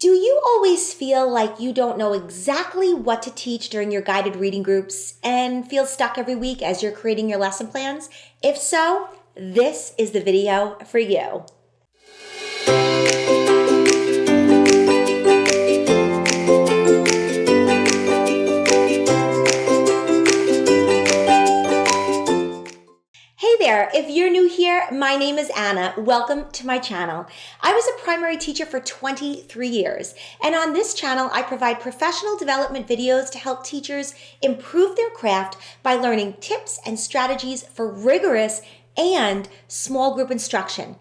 Do you always feel like you don't know exactly what to teach during your guided reading groups and feel stuck every week as you're creating your lesson plans? If so, this is the video for you. Hey there, if you're new here, my name is Anna. Welcome to my channel. I was a primary teacher for 23 years, and on this channel, I provide professional development videos to help teachers improve their craft by learning tips and strategies for rigorous and small group instruction.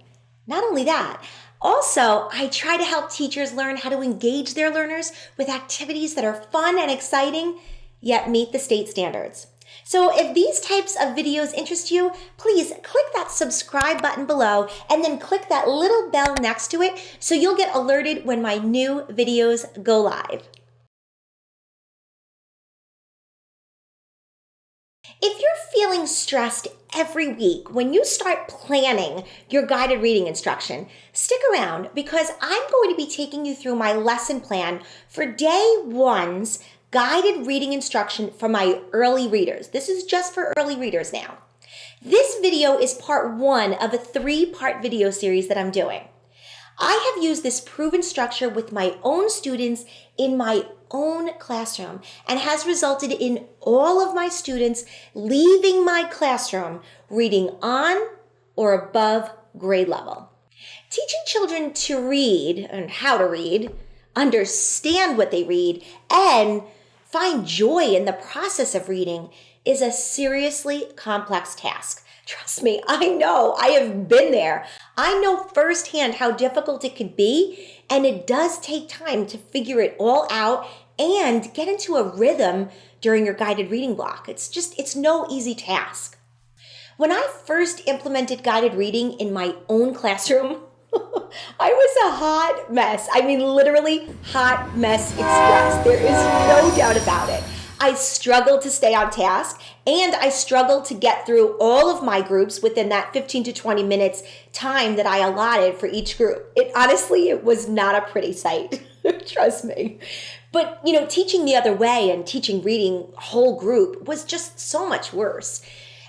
Not only that, also, I try to help teachers learn how to engage their learners with activities that are fun and exciting, yet meet the state standards. So if these types of videos interest you, please click that subscribe button below and then click that little bell next to it so you'll get alerted when my new videos go live. If you're feeling stressed every week when you start planning your guided reading instruction, stick around because I'm going to be taking you through my lesson plan for day one's guided reading instruction for my early readers. This is just for early readers now. This video is part one of a 3-part video series that I'm doing. I have used this proven structure with my own students in my own classroom and has resulted in all of my students leaving my classroom reading on or above grade level. Teaching children to read and how to read, understand what they read, and find joy in the process of reading is a seriously complex task. Trust me, I know, I have been there. I know firsthand how difficult it could be, and it does take time to figure it all out and get into a rhythm during your guided reading block. It's no easy task. When I first implemented guided reading in my own classroom, I was a hot mess. I mean, literally hot mess express. There is no doubt about it. I struggled to stay on task, and I struggled to get through all of my groups within that 15 to 20 minutes time that I allotted for each group. It was not a pretty sight. Trust me. But, teaching the other way and teaching reading whole group was just so much worse.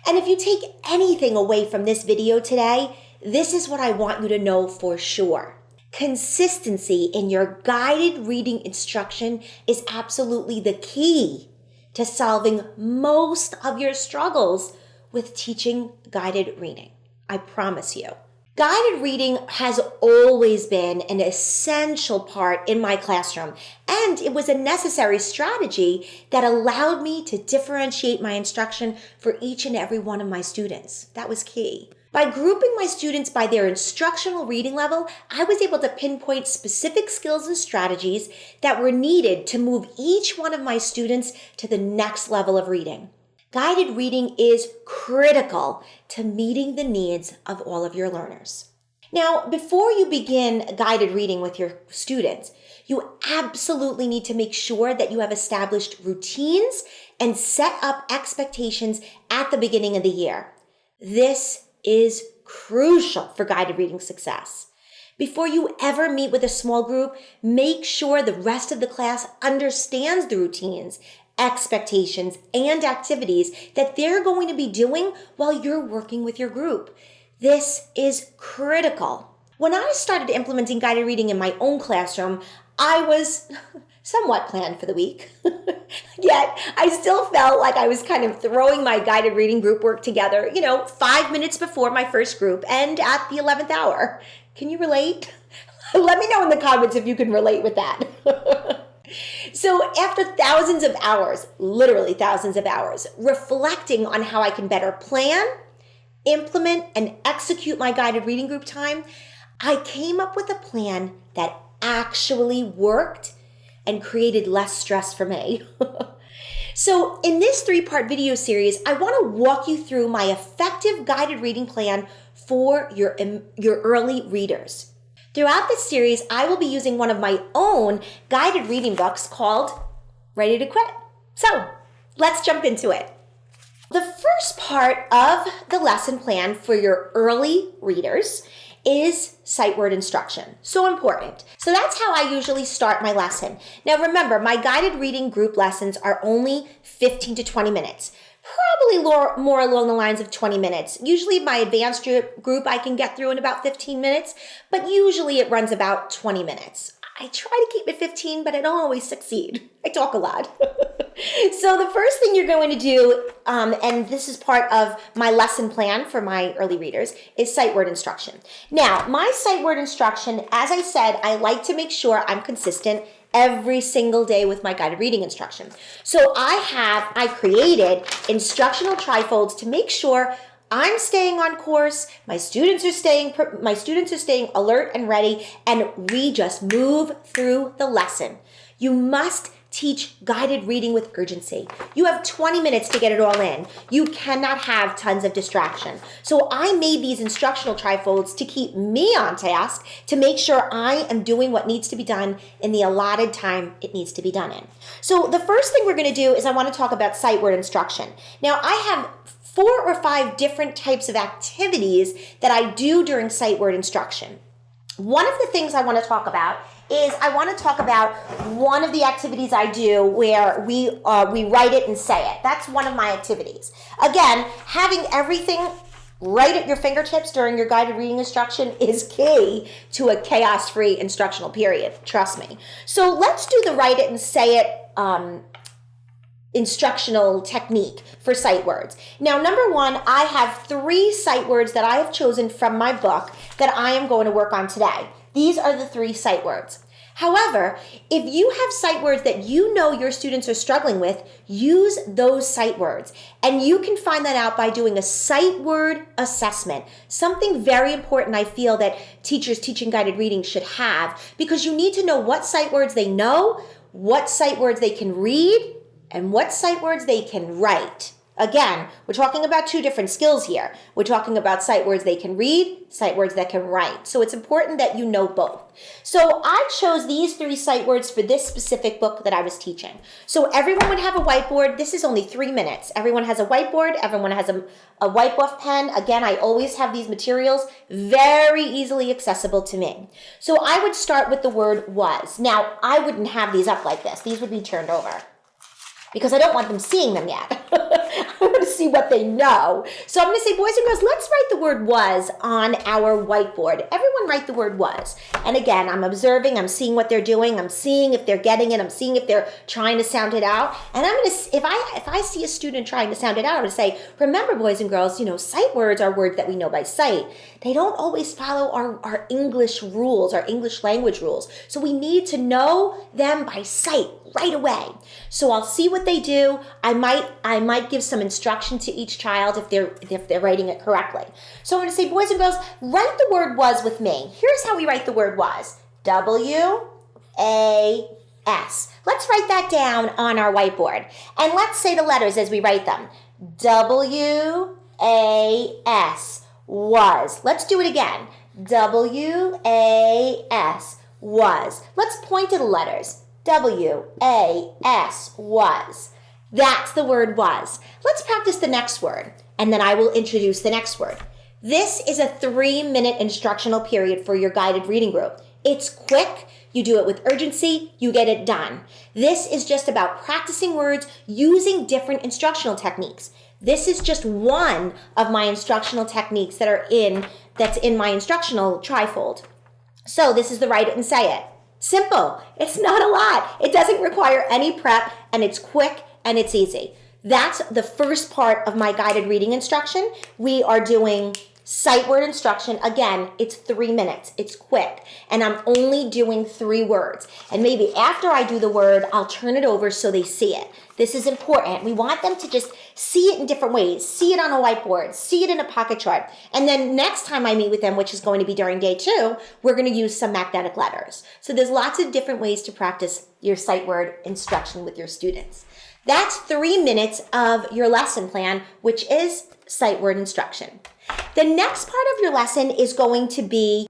And if you take anything away from this video today, this is what I want you to know for sure. Consistency in your guided reading instruction is absolutely the key to solving most of your struggles with teaching guided reading. I promise you. Guided reading has always been an essential part in my classroom, and it was a necessary strategy that allowed me to differentiate my instruction for each and every one of my students. That was key. By grouping my students by their instructional reading level, I was able to pinpoint specific skills and strategies that were needed to move each one of my students to the next level of reading. Guided reading is critical to meeting the needs of all of your learners. Now, before you begin guided reading with your students, you absolutely need to make sure that you have established routines and set up expectations at the beginning of the year. This is crucial for guided reading success. Before you ever meet with a small group, make sure the rest of the class understands the routines, expectations, and activities that they're going to be doing while you're working with your group. This is critical. When I started implementing guided reading in my own classroom, I was somewhat planned for the week. Yet, I still felt like I was kind of throwing my guided reading group work together, 5 minutes before my first group and at the 11th hour. Can you relate? Let me know in the comments if you can relate with that. So after thousands of hours, literally thousands of hours, reflecting on how I can better plan, implement, and execute my guided reading group time, I came up with a plan that actually worked and created less stress for me. So in this 3-part video series, I want to walk you through my effective guided reading plan for your early readers. Throughout this series, I will be using one of my own guided reading books called Ready to Quit. So let's jump into it. The first part of the lesson plan for your early readers is sight word instruction. So important. So that's how I usually start my lesson. Now remember, my guided reading group lessons are only 15 to 20 minutes. Probably more along the lines of 20 minutes. Usually my advanced group I can get through in about 15 minutes, but usually it runs about 20 minutes. I try to keep it 15, but I don't always succeed. I talk a lot. So the first thing you're going to do, and this is part of my lesson plan for my early readers, is sight word instruction. Now, my sight word instruction, as I said, I like to make sure I'm consistent every single day with my guided reading instruction. So I created instructional trifolds to make sure I'm staying on course, my students are staying alert and ready, and we just move through the lesson. You must teach guided reading with urgency. You have 20 minutes to get it all in. You cannot have tons of distraction. So I made these instructional trifolds to keep me on task, to make sure I am doing what needs to be done in the allotted time it needs to be done in. So the first thing we're going to do is I want to talk about sight word instruction. Now I have 4 or 5 different types of activities that I do during sight word instruction. One of the things I want to talk about is I want to talk about one of the activities I do where we write it and say it. That's one of my activities. Again, having everything right at your fingertips during your guided reading instruction is key to a chaos-free instructional period. Trust me. So let's do the write it and say it instructional technique for sight words. Now, number 1, I have 3 sight words that I have chosen from my book that I am going to work on today. These are the 3 sight words. However, if you have sight words that you know your students are struggling with, use those sight words. And you can find that out by doing a sight word assessment. Something very important I feel that teachers teaching guided reading should have, because you need to know what sight words they know, what sight words they can read, and what sight words they can write. Again, we're talking about 2 different skills here. We're talking about sight words they can read, sight words that can write. So it's important that you know both. So I chose these 3 sight words for this specific book that I was teaching. So everyone would have a whiteboard. This is only 3 minutes. Everyone has a whiteboard. Everyone has a white buff pen. Again, I always have these materials very easily accessible to me. So I would start with the word was. Now, I wouldn't have these up like this. These would be turned over, because I don't want them seeing them yet. I want to see what they know. So I'm going to say, boys and girls, let's write the word was on our whiteboard. Everyone write the word was. And again, I'm observing, I'm seeing what they're doing, I'm seeing if they're getting it, I'm seeing if they're trying to sound it out. And I'm going to, if I see a student trying to sound it out, I'm going to say, remember, boys and girls, sight words are words that we know by sight. They don't always follow our English rules, our English language rules. So we need to know them by sight right away. So I'll see what they do. I might give some instruction to each child if they're writing it correctly. So I'm going to say, boys and girls, write the word was with me. Here's how we write the word was. W-A-S. Let's write that down on our whiteboard. And let's say the letters as we write them. W-A-S. Was. Let's do it again. W-A-S. Was. Let's point to the letters. W-A-S. Was. That's the word was. Let's practice the next word, and then I will introduce the next word. This is a 3-minute instructional period for your guided reading group. It's quick. You do it with urgency. You get it done. This is just about practicing words using different instructional techniques. This is just one of my instructional techniques that's in my instructional trifold. So this is the write it and say it. Simple. It's not a lot. It doesn't require any prep, and it's quick and it's easy. That's the first part of my guided reading instruction. We are doing sight word instruction. Again, it's 3 minutes. It's quick. And I'm only doing 3 words. And maybe after I do the word, I'll turn it over so they see it. This is important. We want them to just see it in different ways. See it on a whiteboard. See it in a pocket chart. And then next time I meet with them, which is going to be during day 2, we're going to use some magnetic letters. So there's lots of different ways to practice your sight word instruction with your students. That's 3 minutes of your lesson plan, which is sight word instruction. The next part of your lesson is going to be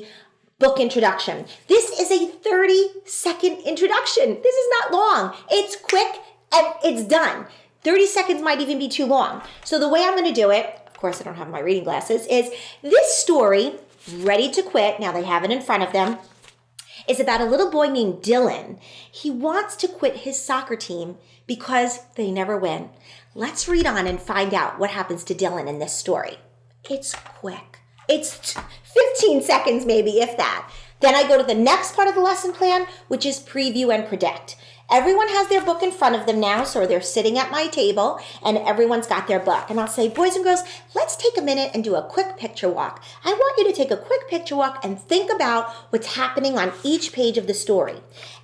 book introduction. This is a 30-second introduction. This is not long. It's quick and it's done. 30 seconds might even be too long. So the way I'm going to do it, of course I don't have my reading glasses, is this story ready to quit. Now they have it in front of them. Is about a little boy named Dylan. He wants to quit his soccer team because they never win. Let's read on and find out what happens to Dylan in this story. It's quick. It's 15 seconds maybe, if that. Then I go to the next part of the lesson plan, which is preview and predict. Everyone has their book in front of them now, so they're sitting at my table, and everyone's got their book. And I'll say, boys and girls, let's take a minute and do a quick picture walk. I want you to take a quick picture walk and think about what's happening on each page of the story.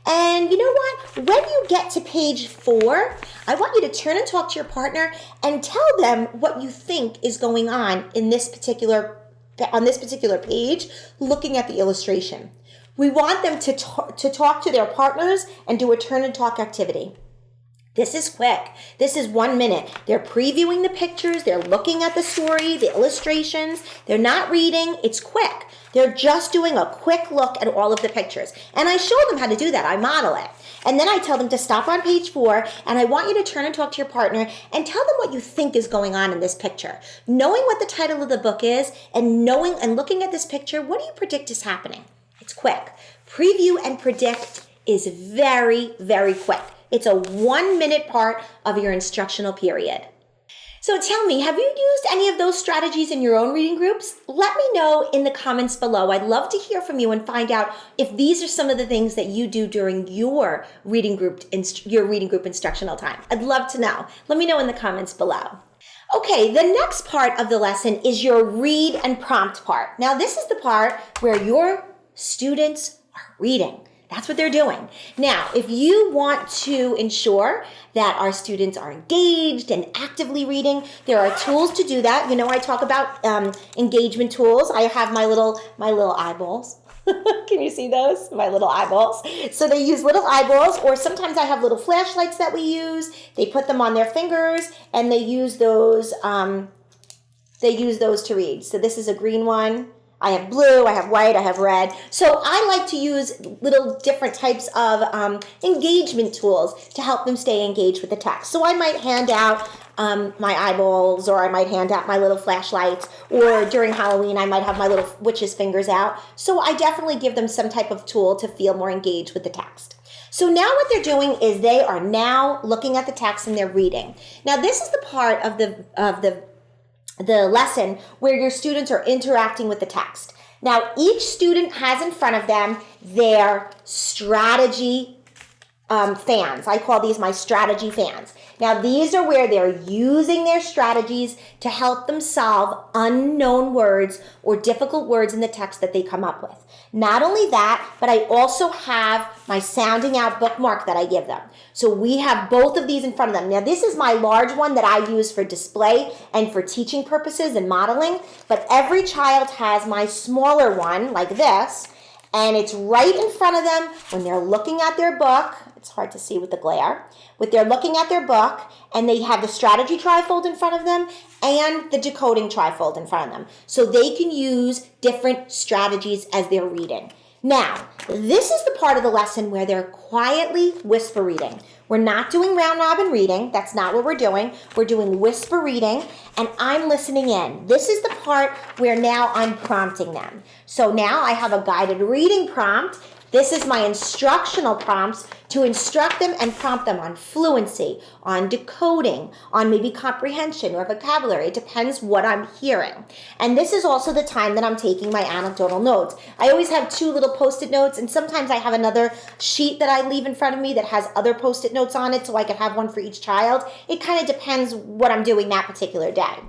And you know what? When you get to page 4, I want you to turn and talk to your partner and tell them what you think is going on in this particular page, looking at the illustration. We want them to talk to their partners and do a turn and talk activity. This is quick. This is 1 minute. They're previewing the pictures. They're looking at the story, the illustrations. They're not reading. It's quick. They're just doing a quick look at all of the pictures. And I show them how to do that. I model it. And then I tell them to stop on page 4, and I want you to turn and talk to your partner and tell them what you think is going on in this picture. Knowing what the title of the book is and knowing and looking at this picture, what do you predict is happening? It's quick. Preview and predict is very, very quick. It's a 1 minute part of your instructional period. So tell me, have you used any of those strategies in your own reading groups? Let me know in the comments below. I'd love to hear from you and find out if these are some of the things that you do during your reading group instructional time. I'd love to know. Let me know in the comments below. Okay, the next part of the lesson is your read and prompt part. Now, this is the part where your students are reading. That's what they're doing. Now, if you want to ensure that our students are engaged and actively reading, there are tools to do that. You know, I talk about engagement tools. I have my little eyeballs. Can you see those? My little eyeballs. So they use little eyeballs, or sometimes I have little flashlights that we use. They put them on their fingers, and they use those. To read. So this is a green one. I have blue, I have white, I have red. So I like to use little different types of engagement tools to help them stay engaged with the text. So I might hand out my eyeballs, or I might hand out my little flashlights, or during Halloween I might have my little witch's fingers out. So I definitely give them some type of tool to feel more engaged with the text. So now what they're doing is they are now looking at the text and they're reading. Now this is the part of the lesson where your students are interacting with the text. Now, each student has in front of them their strategy fans. I call these my strategy fans. Now, these are where they're using their strategies to help them solve unknown words or difficult words in the text that they come up with. Not only that, but I also have my sounding out bookmark that I give them. So we have both of these in front of them. Now, this is my large one that I use for display and for teaching purposes and modeling, but every child has my smaller one like this, and it's right in front of them when they're looking at their book. It's hard to see with the glare. But they're looking at their book, and they have the strategy trifold in front of them and the decoding trifold in front of them. So they can use different strategies as they're reading. Now, this is the part of the lesson where they're quietly whisper reading. We're not doing round robin reading. That's not what we're doing. We're doing whisper reading, and I'm listening in. This is the part where now I'm prompting them. So now I have a guided reading prompt. This is my instructional prompts to instruct them and prompt them on fluency, on decoding, on maybe comprehension or vocabulary. It depends what I'm hearing. And this is also the time that I'm taking my anecdotal notes. I always have 2 little Post-it notes, and sometimes I have another sheet that I leave in front of me that has other Post-it notes on it, so I can have one for each child. It kind of depends what I'm doing that particular day.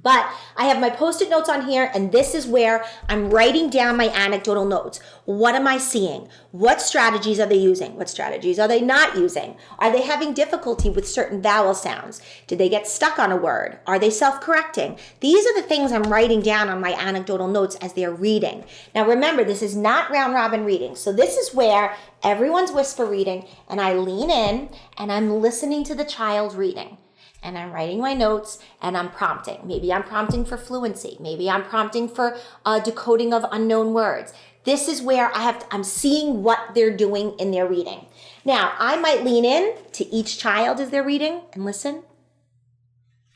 But I have my Post-it notes on here, and this is where I'm writing down my anecdotal notes. What am I seeing? What strategies are they using? What strategies are they not using? Are they having difficulty with certain vowel sounds? Did they get stuck on a word? Are they self-correcting? These are the things I'm writing down on my anecdotal notes as they're reading. Now remember, this is not round robin reading. So this is where everyone's whisper reading, and I lean in and I'm listening to the child reading. And I'm writing my notes, and I'm prompting. Maybe I'm prompting for fluency. Maybe I'm prompting for decoding of unknown words. This is where I'm seeing what they're doing in their reading. Now, I might lean in to each child as they're reading and listen.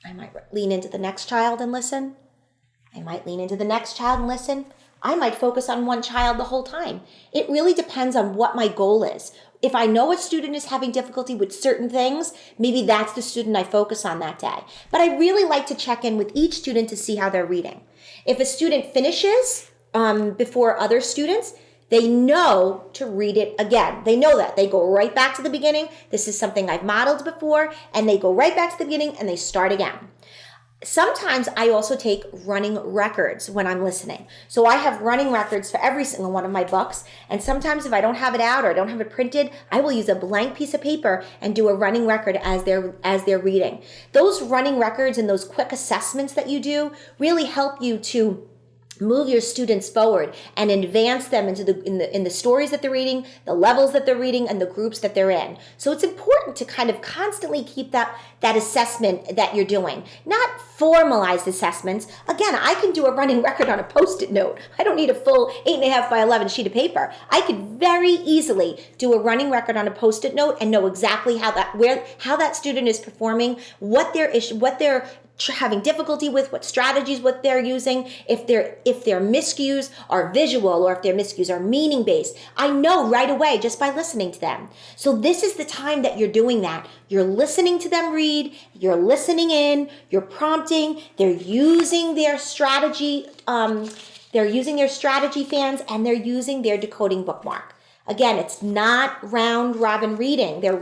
I might lean into the next child and listen. I might lean into the next child and listen. I might focus on one child the whole time. It really depends on what my goal is. If I know a student is having difficulty with certain things, maybe that's the student I focus on that day. But I really like to check in with each student to see how they're reading. If a student finishes before other students, they know to read it again. They know that. They go right back to the beginning. This is something I've modeled before, and they go right back to the beginning and they start again. Sometimes I also take running records when I'm listening. So I have running records for every single one of my books. And sometimes if I don't have it out or I don't have it printed, I will use a blank piece of paper and do a running record as they're reading. Those running records and those quick assessments that you do really help you to move your students forward and advance them into in the stories that they're reading, the levels that they're reading, and the groups that they're in. So it's important to kind of constantly keep that assessment that you're doing, not formalized assessments. Again, I can do a running record on a Post-it note. I don't need a full 8.5 by 11 sheet of paper. I could very easily do a running record on a Post-it note and know exactly how that student is performing, what they're having difficulty with, what strategies, what they're using, if their miscues are visual or if their miscues are meaning based. I know right away just by listening to them. So this is the time that you're doing that. You're listening to them read, you're listening in, you're prompting, they're using their strategy, fans, and they're using their decoding bookmark. Again, it's not round robin reading. They're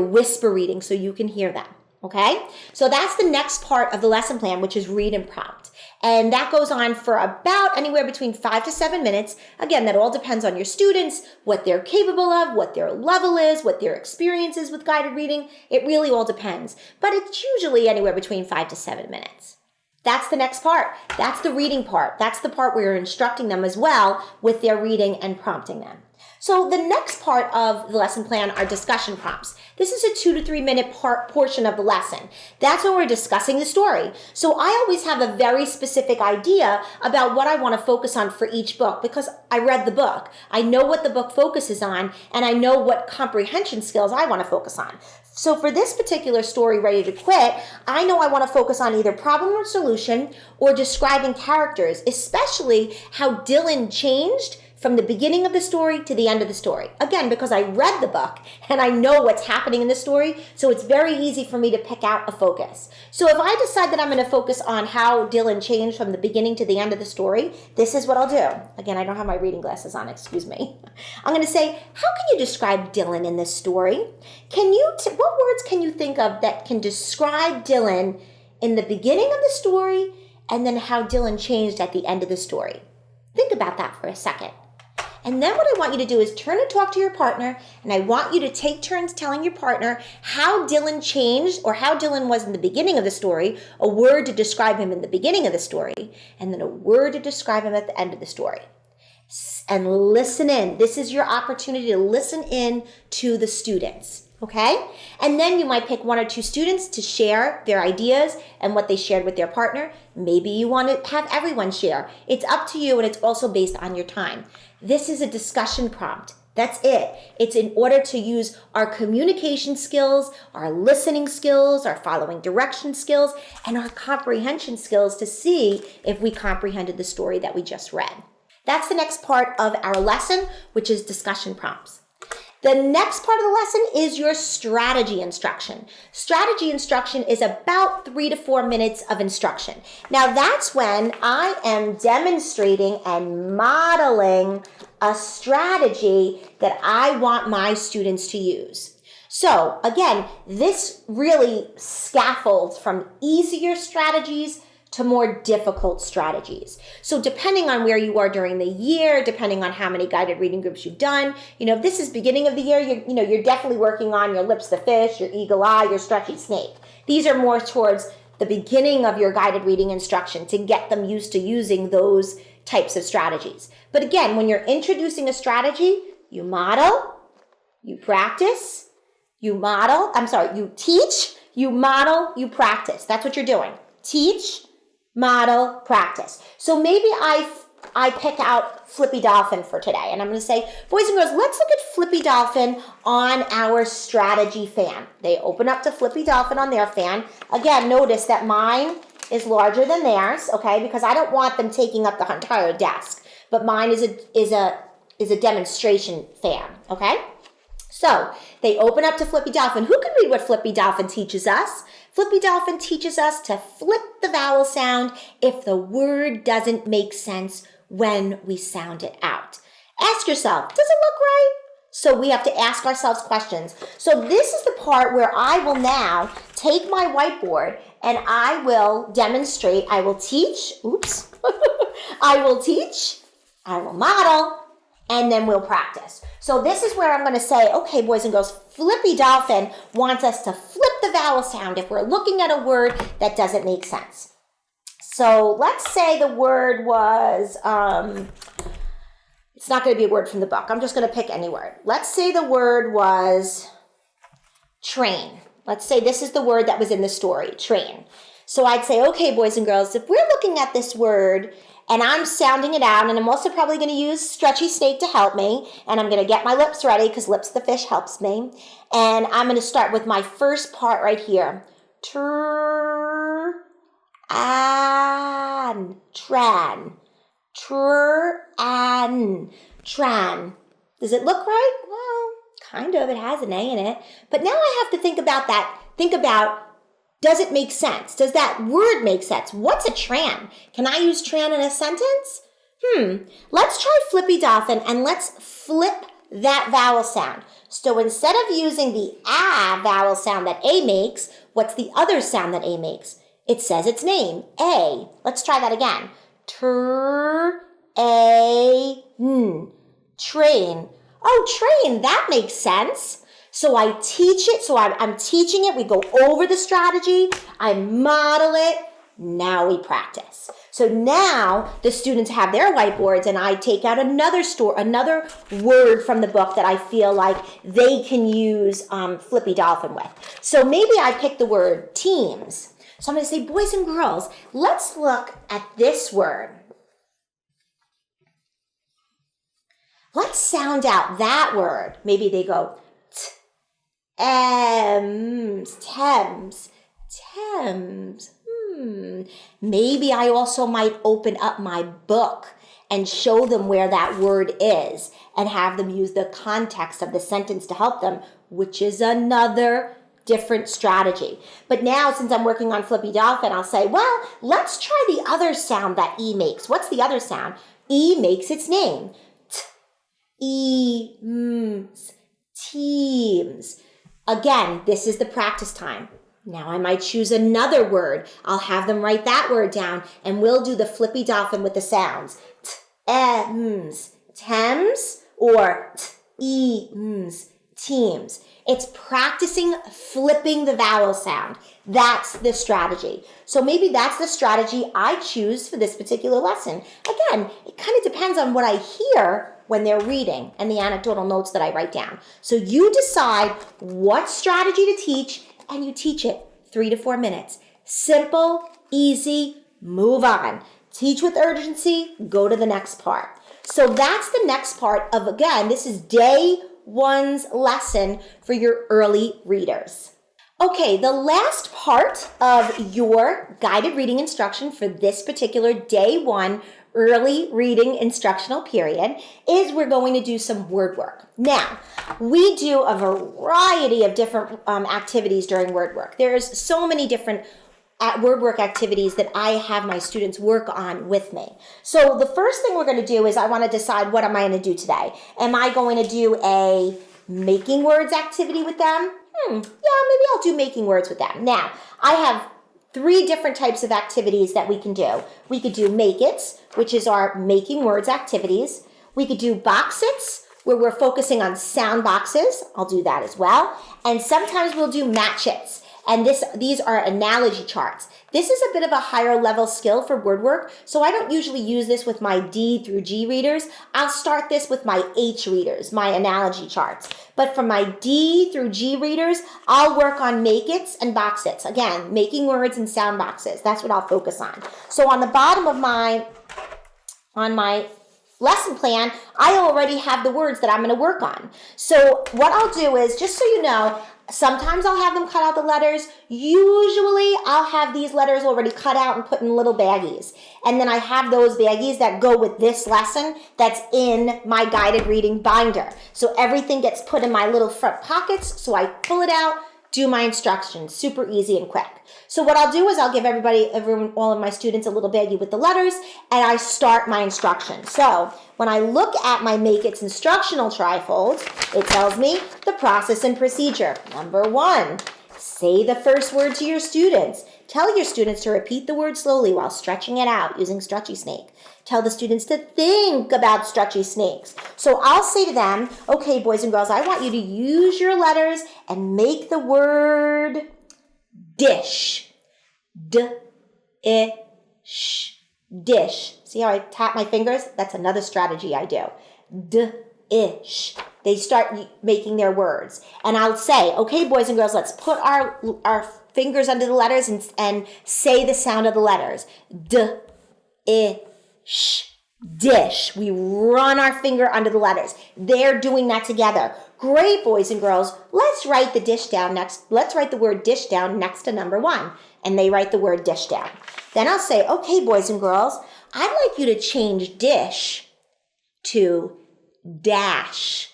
whisper reading so you can hear them. Okay, so that's the next part of the lesson plan, which is read and prompt. And that goes on for about anywhere between 5 to 7 minutes. Again, that all depends on your students, what they're capable of, what their level is, what their experience is with guided reading. It really all depends. But it's usually anywhere between 5 to 7 minutes. That's the next part. That's the reading part. That's the part where you're instructing them as well with their reading and prompting them. So the next part of the lesson plan are discussion prompts. This is a 2 to 3 minute portion of the lesson. That's when we're discussing the story. So I always have a very specific idea about what I want to focus on for each book because I read the book. I know what the book focuses on, and I know what comprehension skills I want to focus on. So for this particular story, Ready to Quit, I know I want to focus on either problem or solution or describing characters, especially how Dylan changed from the beginning of the story to the end of the story. Again, because I read the book and I know what's happening in the story, so it's very easy for me to pick out a focus. So if I decide that I'm going to focus on how Dylan changed from the beginning to the end of the story, this is what I'll do. Again, I don't have my reading glasses on, excuse me. I'm going to say, how can you describe Dylan in this story? What words can you think of that can describe Dylan in the beginning of the story and then how Dylan changed at the end of the story? Think about that for a second. And then what I want you to do is turn and talk to your partner, and I want you to take turns telling your partner how Dylan changed or how Dylan was in the beginning of the story, a word to describe him in the beginning of the story, and then a word to describe him at the end of the story. And listen in. This is your opportunity to listen in to the students. Okay? And then you might pick 1 or 2 students to share their ideas and what they shared with their partner. Maybe you want to have everyone share. It's up to you, and it's also based on your time. This is a discussion prompt. That's it. It's in order to use our communication skills, our listening skills, our following direction skills, and our comprehension skills to see if we comprehended the story that we just read. That's the next part of our lesson, which is discussion prompts. The next part of the lesson is your strategy instruction. Strategy instruction is about 3 to 4 minutes of instruction. Now that's when I am demonstrating and modeling a strategy that I want my students to use. So again, this really scaffolds from easier strategies to more difficult strategies. So depending on where you are during the year, depending on how many guided reading groups you've done, if this is beginning of the year, you're definitely working on your lips the fish, your eagle eye, your stretchy snake. These are more towards the beginning of your guided reading instruction to get them used to using those types of strategies. But again, when you're introducing a strategy, you model, you practice, you teach, you model, you practice. That's what you're doing. Teach, model, practice. So maybe I pick out Flippy Dolphin for today, and I'm going to say, boys and girls, let's look at Flippy Dolphin on our strategy fan. They open up to Flippy Dolphin on their fan. Again, notice that mine is larger than theirs, okay? Because I don't want them taking up the entire desk. But mine is a demonstration fan, okay? So they open up to Flippy Dolphin. Who can read what Flippy Dolphin teaches us? Flippy Dolphin teaches us to flip the vowel sound if the word doesn't make sense when we sound it out. Ask yourself, does it look right? So we have to ask ourselves questions. So this is the part where I will now take my whiteboard and I will demonstrate, I will teach, I will model, and then we'll practice. So this is where I'm going to say, okay, boys and girls, Flippy Dolphin wants us to flip the vowel sound if we're looking at a word that doesn't make sense. So let's say the word was, it's not going to be a word from the book. I'm just going to pick any word. Let's say the word was train. Let's say this is the word that was in the story, train. So I'd say, okay, boys and girls, if we're looking at this word and I'm sounding it out, and I'm also probably going to use Stretchy Snake to help me, and I'm going to get my lips ready because lips the fish helps me. And I'm going to start with my first part right here. Tran. Tran. Does it look right? Well, kind of. It has an A in it. But now I have to think about that. Think about, does it make sense? Does that word make sense? What's a tran? Can I use tran in a sentence? Let's try Flippy Dolphin and let's flip that vowel sound. So instead of using the ah vowel sound that A makes, what's the other sound that A makes? It says its name, A. Let's try that again. Train. Oh, train, that makes sense. So I teach it, so I'm teaching it. We go over the strategy. I model it. Now we practice. So now the students have their whiteboards and I take out another word from the book that I feel like they can use Flippy Dolphin with. So maybe I pick the word teams. So I'm going to say, boys and girls, let's look at this word. Let's sound out that word. Maybe they go, Thames. Maybe I also might open up my book and show them where that word is and have them use the context of the sentence to help them, which is another different strategy. But now, since I'm working on Flippy Dolphin, I'll say, well, let's try the other sound that E makes. What's the other sound? E makes its name. Teams. Again, this is the practice time. Now I might choose another word. I'll have them write that word down and we'll do the Flippy Dolphin with the sounds. Thames or teams. It's practicing flipping the vowel sound. That's the strategy. So maybe that's the strategy I choose for this particular lesson. Again, it kind of depends on what I hear when they're reading and the anecdotal notes that I write down. So you decide what strategy to teach and you teach it 3 to 4 minutes. Simple, easy, move on. Teach with urgency, go to the next part. So that's the next part of, again, this is day 1's lesson for your early readers. Okay, the last part of your guided reading instruction for this particular day 1 early reading instructional period is we're going to do some word work. Now, we do a variety of different activities during word work. There's so many different word work activities that I have my students work on with me. So the first thing we're going to do is I want to decide what am I going to do today. Am I going to do a making words activity with them? Yeah, maybe I'll do making words with them. Now, I have 3 different types of activities that we can do. We could do make-its, which is our making words activities. We could do box-its, where we're focusing on sound boxes. I'll do that as well. And sometimes we'll do match-its. And these are analogy charts. This is a bit of a higher level skill for word work, so I don't usually use this with my D through G readers. I'll start this with my H readers, my analogy charts. But for my D through G readers, I'll work on make-its and box-its. Again, making words and sound boxes. That's what I'll focus on. So on the bottom of my lesson plan, I already have the words that I'm going to work on. So what I'll do is, just so you know, sometimes I'll have them cut out the letters. Usually I'll have these letters already cut out and put in little baggies. And then I have those baggies that go with this lesson that's in my guided reading binder. So everything gets put in my little front pockets. So I pull it out, do my instructions, super easy and quick. So what I'll do is I'll give everyone, all of my students a little baggie with the letters, and I start my instruction. So when I look at my Make It's instructional trifold, it tells me the process and procedure. Number 1, say the first word to your students. Tell your students to repeat the word slowly while stretching it out using stretchy snake. Tell the students to think about stretchy snakes. So I'll say to them, okay, boys and girls, I want you to use your letters and make the word dish. D-I-sh. Dish. See how I tap my fingers? That's another strategy I do. D-ish. They start making their words. And I'll say, okay, boys and girls, let's put our fingers under the letters and say the sound of the letters. D-ish. Dish. We run our finger under the letters. They're doing that together. Great, boys and girls. Let's write the dish down next. Let's write the word dish down next to number 1. And they write the word dish down. Then I'll say, okay, boys and girls, I'd like you to change dish to dash.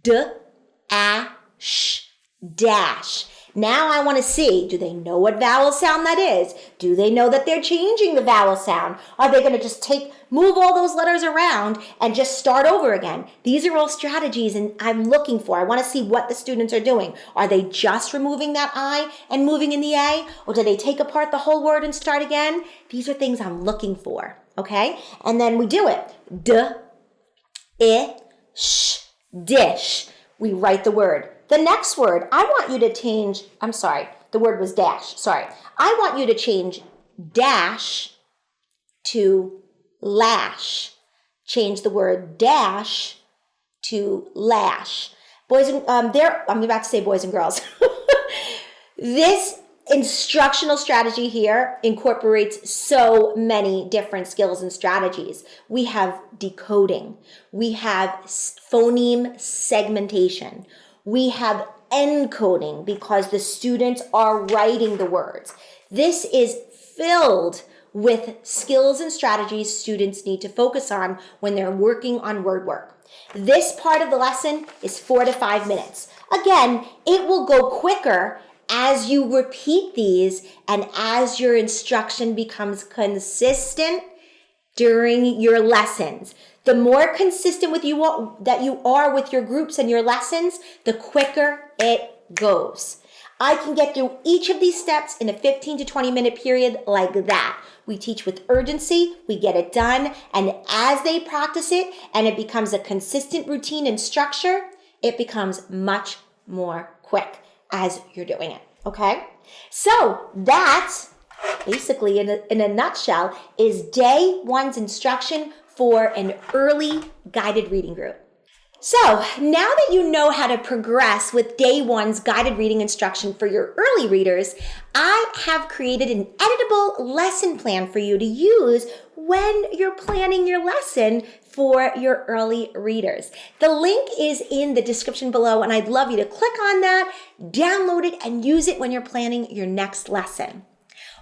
D-a-sh. Dash. Now I want to see, do they know what vowel sound that is? Do they know that they're changing the vowel sound? Are they going to just move all those letters around and just start over again? These are all strategies and I'm looking for. I want to see what the students are doing. Are they just removing that I and moving in the A? Or do they take apart the whole word and start again? These are things I'm looking for, okay? And then we do it. D-I-sh. Dish. We write the word. The next word, I want you to change, I'm sorry, the word was dash, sorry. I want you to change dash to lash. Change the word dash to lash. Boys and, I'm about to say boys and girls. This instructional strategy here incorporates so many different skills and strategies. We have decoding. We have phoneme segmentation. We have encoding because the students are writing the words. This is filled with skills and strategies students need to focus on when they're working on word work. This part of the lesson is 4 to 5 minutes. Again, it will go quicker as you repeat these and as your instruction becomes consistent during your lessons. The more consistent that you are with your groups and your lessons, the quicker it goes. I can get through each of these steps in a 15 to 20 minute period like that. We teach with urgency, we get it done, and as they practice it and it becomes a consistent routine and structure, it becomes much more quick as you're doing it, okay? So that, basically in a nutshell, is day 1's instruction for an early guided reading group. So now that you know how to progress with day 1's guided reading instruction for your early readers, I have created an editable lesson plan for you to use when you're planning your lesson for your early readers. The link is in the description below, and I'd love you to click on that, download it, and use it when you're planning your next lesson.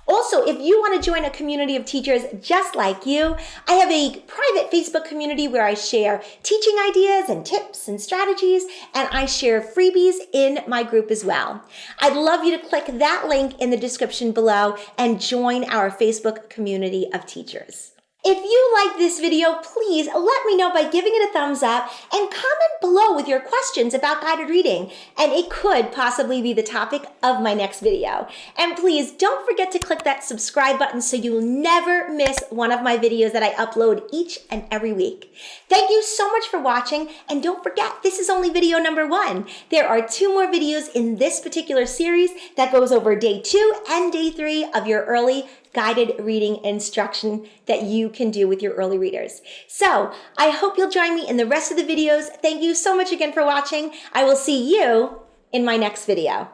Also, if you want to join a community of teachers just like you, I have a private Facebook community where I share teaching ideas and tips and strategies, and I share freebies in my group as well. I'd love you to click that link in the description below and join our Facebook community of teachers. If you like this video, please let me know by giving it a thumbs up and comment below with your questions about guided reading, and it could possibly be the topic of my next video. And please don't forget to click that subscribe button so you'll never miss one of my videos that I upload each and every week. Thank you so much for watching, and don't forget, this is only video number 1. There are 2 more videos in this particular series that goes over day 2 and day 3 of your early guided reading instruction that you can do with your early readers. So I hope you'll join me in the rest of the videos. Thank you so much again for watching. I will see you in my next video.